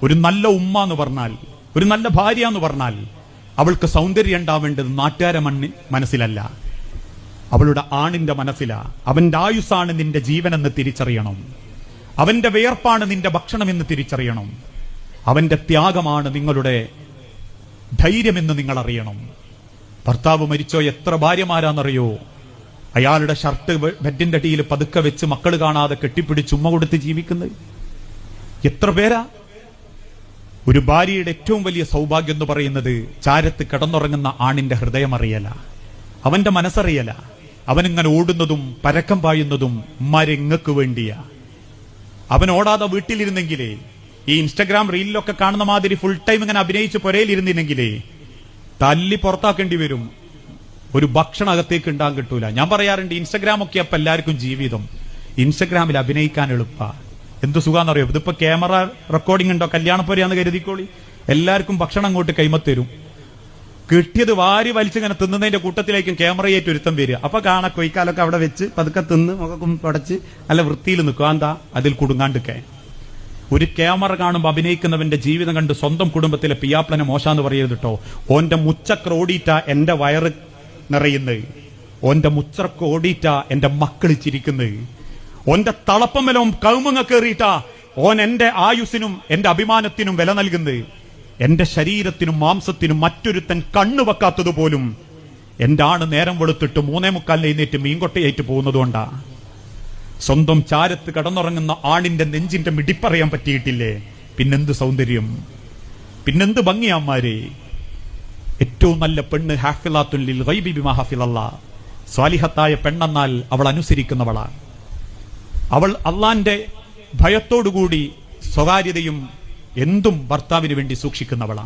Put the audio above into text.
ഒരു നല്ല ഉമ്മ എന്ന് പറഞ്ഞാൽ, ഒരു നല്ല ഭാര്യ എന്ന് പറഞ്ഞാൽ അവൾക്ക് സൗന്ദര്യം ഉണ്ടാവേണ്ടത് നാട്ടുകാരെ മനസ്സിലല്ല, അവളുടെ ആണിന്റെ മനസ്സിലാ. അവന്റെ ആയുസ്സാണ് നിന്റെ ജീവനെന്ന് തിരിച്ചറിയണം. അവന്റെ വിയർപ്പാണ് നിന്റെ ഭക്ഷണമെന്ന് തിരിച്ചറിയണം. അവന്റെ ത്യാഗമാണ് നിങ്ങളുടെ ധൈര്യമെന്ന് നിങ്ങൾ അറിയണം. ഭർത്താവ് മരിച്ചോ എത്ര ഭാര്യമാരാന്നറിയോ? അയാളുടെ ഷർട്ട് ബെഡിന്റെ അടിയിൽ പതുക്കെ വെച്ച് മക്കൾ കാണാതെ കെട്ടിപ്പിടിച്ച് ഉമ്മ കൊടുത്ത് ജീവിക്കുന്നത് എത്ര പേരാ? ഒരു ഭാര്യയുടെ ഏറ്റവും വലിയ സൗഭാഗ്യം എന്ന് പറയുന്നത് ചാരത്ത് കിടന്നുറങ്ങുന്ന ആണിന്റെ ഹൃദയം അറിയല, അവന്റെ മനസ്സറിയല. അവനിങ്ങനെ ഓടുന്നതും പരക്കം പായുന്നതും ഉമ്മാരെങ്ങക്ക് വേണ്ടിയാ. അവൻ ഓടാതെ വീട്ടിലിരുന്നെങ്കിലേ, ഈ ഇൻസ്റ്റഗ്രാം റീലിലൊക്കെ കാണുന്ന മാതിരി ഫുൾ ടൈം ഇങ്ങനെ അഭിനയിച്ച് പുരയിലിരുന്നില്ലെങ്കിലേ തല്ലി പുറത്താക്കേണ്ടി വരും. ഒരു ഭക്ഷണം അകത്തേക്ക് ഉണ്ടാകാൻ കിട്ടൂല. ഞാൻ പറയാറുണ്ട്, ഇൻസ്റ്റഗ്രാം ഒക്കെ അപ്പൊ എല്ലാവർക്കും ജീവിതം. ഇൻസ്റ്റഗ്രാമിൽ അഭിനയിക്കാൻ എളുപ്പ. എന്ത് സുഖാന്നറിയോ? ഇതിപ്പോ ക്യാമറ റെക്കോർഡിംഗ് ഉണ്ടോ, കല്യാണപ്പൊരിയാന്ന് കരുതിക്കോളി, എല്ലാവർക്കും ഭക്ഷണം അങ്ങോട്ട് കൈമത്തരും. കിട്ടിയത് വാരി വലിച്ചിങ്ങനെ തിന്നുന്നതിന്റെ കൂട്ടത്തിലേക്കും ക്യാമറയായിട്ട് ഒരുത്തം വരിക. അപ്പൊ കാണാ കൊയ്ക്കാലൊക്കെ അവിടെ വെച്ച് പതുക്കെ തിന്ന് മുഖക്കും പടച്ച് നല്ല വൃത്തിയിൽ നിൽക്കുക. എന്താ അതിൽ കുടുങ്ങാണ്ടിക്കെ? ഒരു ക്യാമറ കാണുമ്പോൾ അഭിനയിക്കുന്നവന്റെ ജീവിതം കണ്ട് സ്വന്തം കുടുംബത്തിലെ പിയാപ്ലനെ മോശാന്ന് പറയരുത് കേട്ടോ. ഓന്റെ മുച്ചക്ര ഓടിയിട്ട എന്റെ വയറ് നിറയുന്നത്, ഓന്റെ മുച്ചക്ര ഓടിയിട്ട എന്റെ മക്കൾ ചിരിക്കുന്നത്, ഓന്റെ തളപ്പമലും കൗമുങ്ങ കയറിയിട്ടാ ഓൻ എന്റെ ആയുസിനും എന്റെ അഭിമാനത്തിനും വില നൽകുന്നത്. എന്റെ ശരീരത്തിനും മാംസത്തിനും മറ്റൊരുത്തൻ കണ്ണു വെക്കാത്തതുപോലും എന്റെ ആണ് നേരം വെളുത്തിട്ട് 3:45 എഴുന്നേറ്റ് മീൻകൊട്ടയായിട്ട് പോകുന്നതുകൊണ്ടാ. സ്വന്തം ചാരത്ത് കടന്നുറങ്ങുന്ന ആണിന്റെ നെഞ്ചിന്റെ മിടിപ്പറയാൻ പറ്റിയിട്ടില്ലേ? പിന്നെന്ത് സൗന്ദര്യം, പിന്നെന്ത് ഭംഗിയാമാരെ. ഏറ്റവും നല്ല പെണ്ണ് ഹാഫിളാത്തുൻ ലിൽ ഗൈബി ബിമാ ഹഫിളല്ലാഹ്. സ്വാലിഹത്തായ പെണ്ണെന്നാൽ അവൾ അനുസരിക്കുന്നവളാ. അവൾ അള്ളാന്റെ ഭയത്തോടുകൂടി സ്വകാര്യതയും എന്തും ഭർത്താവിന് വേണ്ടി സൂക്ഷിക്കുന്നവളാ.